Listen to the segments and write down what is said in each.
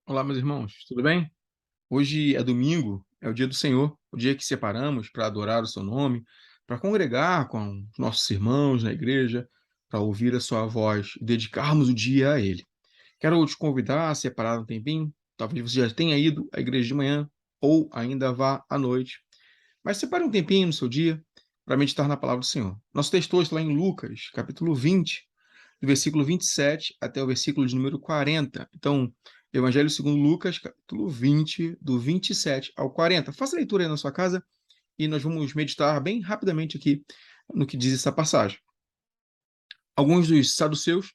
Olá, meus irmãos, tudo bem? Hoje é domingo, é o dia do Senhor, o dia que separamos para adorar o seu nome, para congregar com nossos irmãos na igreja, para ouvir a sua voz e dedicarmos o dia a Ele. Quero te convidar a separar um tempinho, talvez você já tenha ido à igreja de manhã ou ainda vá à noite, mas separe um tempinho no seu dia para meditar na palavra do Senhor. Nosso texto hoje está lá em Lucas, capítulo 20, do versículo 27 até o versículo de número 40. Então, Evangelho segundo Lucas, capítulo 20, do 27 ao 40. Faça a leitura aí na sua casa e nós vamos meditar bem rapidamente aqui no que diz essa passagem. Alguns dos saduceus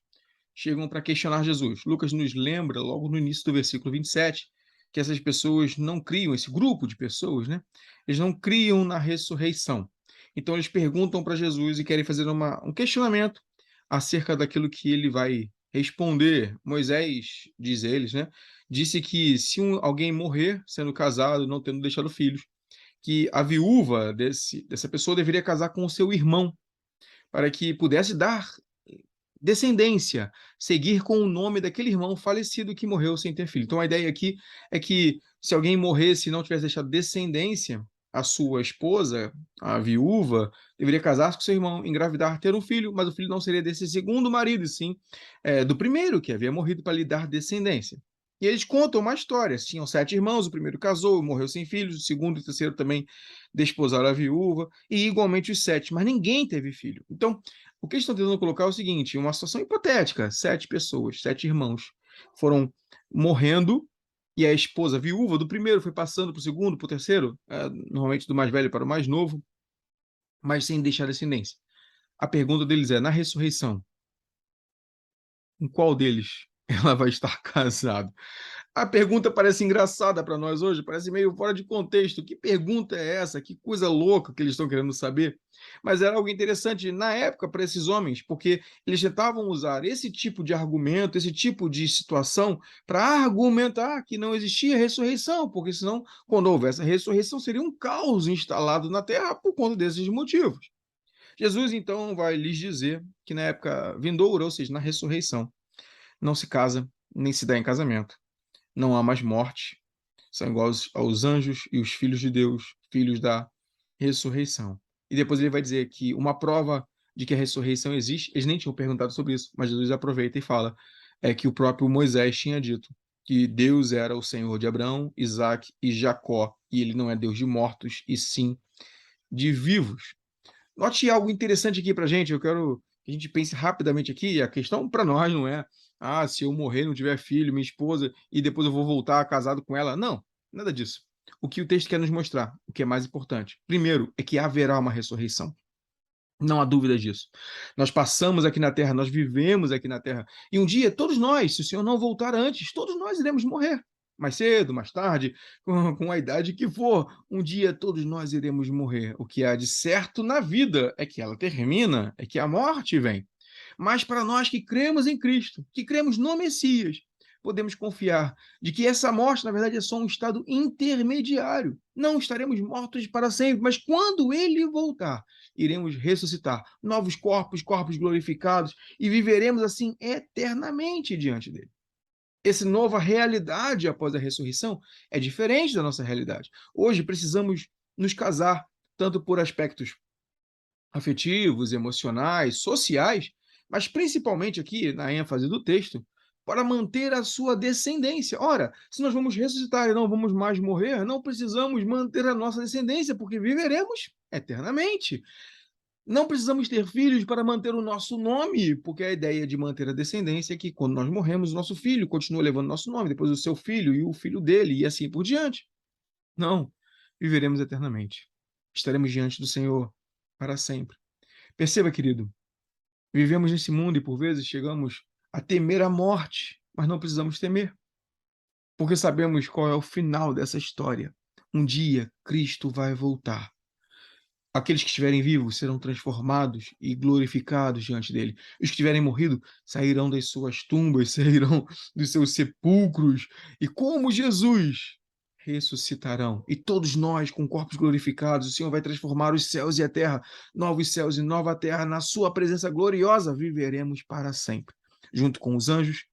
chegam para questionar Jesus. Lucas nos lembra, logo no início do versículo 27, que essas pessoas não criam, esse grupo de pessoas, né? Eles não criam na ressurreição. Então eles perguntam para Jesus e querem fazer um questionamento acerca daquilo que ele vai responder. Moisés, diz eles, né? Disse que se alguém morrer sendo casado, não tendo deixado filhos, que a viúva dessa pessoa deveria casar com o seu irmão, para que pudesse dar descendência, seguir com o nome daquele irmão falecido que morreu sem ter filho. Então a ideia aqui é que se alguém morresse e não tivesse deixado descendência, a sua esposa, a viúva, deveria casar com seu irmão, engravidar, ter um filho, mas o filho não seria desse segundo marido, e sim do primeiro que havia morrido para lhe dar descendência. E eles contam uma história. Tinham 7 irmãos, o primeiro casou, morreu sem filhos, o segundo e o terceiro também desposaram a viúva, e igualmente os 7, mas ninguém teve filho. Então, o que eles estão tentando colocar é o seguinte: uma situação hipotética, 7 pessoas, 7 irmãos, foram morrendo e a esposa viúva do primeiro foi passando para o segundo, para o terceiro, normalmente do mais velho para o mais novo, mas sem deixar descendência. A pergunta deles é: na ressurreição, com qual deles ela vai estar casada? A pergunta parece engraçada para nós hoje, parece meio fora de contexto. Que pergunta é essa? Que coisa louca que eles estão querendo saber. Mas era algo interessante na época para esses homens, porque eles tentavam usar esse tipo de argumento, esse tipo de situação, para argumentar que não existia ressurreição, porque senão, quando houvesse a ressurreição, seria um caos instalado na terra por conta desses motivos. Jesus, então, vai lhes dizer que na época vindoura, ou seja, na ressurreição, não se casa, nem se dá em casamento, não há mais morte, são iguais aos anjos e os filhos de Deus, filhos da ressurreição. E depois ele vai dizer que uma prova de que a ressurreição existe, eles nem tinham perguntado sobre isso, mas Jesus aproveita e fala que o próprio Moisés tinha dito que Deus era o Senhor de Abraão, Isaac e Jacó, e ele não é Deus de mortos, e sim de vivos. Note algo interessante aqui para a gente, eu quero que a gente pense rapidamente aqui, a questão para nós não é, se eu morrer, não tiver filho, minha esposa, e depois eu vou voltar casado com ela. Não, nada disso. O que o texto quer nos mostrar, o que é mais importante, primeiro, é que haverá uma ressurreição. Não há dúvida disso. Nós passamos aqui na terra, nós vivemos aqui na terra, e um dia, todos nós, se o Senhor não voltar antes, todos nós iremos morrer. Mais cedo, mais tarde, com a idade que for, um dia todos nós iremos morrer. O que há de certo na vida é que ela termina, é que a morte vem. Mas para nós que cremos em Cristo, que cremos no Messias, podemos confiar de que essa morte, na verdade, é só um estado intermediário. Não estaremos mortos para sempre, mas quando ele voltar, iremos ressuscitar novos corpos, corpos glorificados, e viveremos assim eternamente diante dele. Essa nova realidade após a ressurreição é diferente da nossa realidade. Hoje precisamos nos casar, tanto por aspectos afetivos, emocionais, sociais, mas principalmente aqui na ênfase do texto, para manter a sua descendência. Ora, se nós vamos ressuscitar e não vamos mais morrer, não precisamos manter a nossa descendência, porque viveremos eternamente. Não precisamos ter filhos para manter o nosso nome, porque a ideia de manter a descendência é que quando nós morremos, o nosso filho continua levando nosso nome, depois o seu filho e o filho dele, e assim por diante. Não, viveremos eternamente. Estaremos diante do Senhor para sempre. Perceba, querido, vivemos nesse mundo e por vezes chegamos a temer a morte, mas não precisamos temer, porque sabemos qual é o final dessa história. Um dia Cristo vai voltar. Aqueles que estiverem vivos serão transformados e glorificados diante dele. Os que tiverem morrido sairão das suas tumbas, sairão dos seus sepulcros, e como Jesus ressuscitarão. E todos nós, com corpos glorificados, o Senhor vai transformar os céus e a terra, novos céus e nova terra, na sua presença gloriosa, viveremos para sempre, junto com os anjos,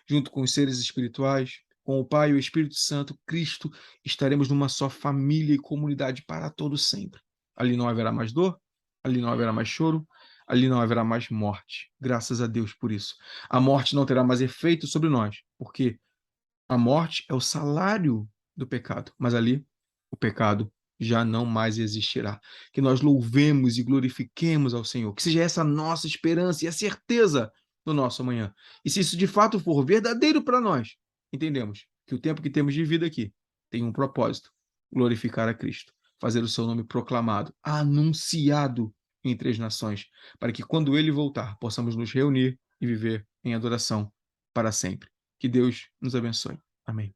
junto com os seres espirituais, com o Pai e o Espírito Santo, Cristo, estaremos numa só família e comunidade para todo sempre. Ali não haverá mais dor, ali não haverá mais choro, ali não haverá mais morte. Graças a Deus por isso. A morte não terá mais efeito sobre nós, porque a morte é o salário do pecado, mas ali o pecado já não mais existirá. Que nós louvemos e glorifiquemos ao Senhor, que seja essa a nossa esperança e a certeza do nosso amanhã. E se isso de fato for verdadeiro para nós, entendemos que o tempo que temos de vida aqui tem um propósito: glorificar a Cristo, fazer o seu nome proclamado, anunciado entre as nações, para que quando ele voltar, possamos nos reunir e viver em adoração para sempre. Que Deus nos abençoe. Amém.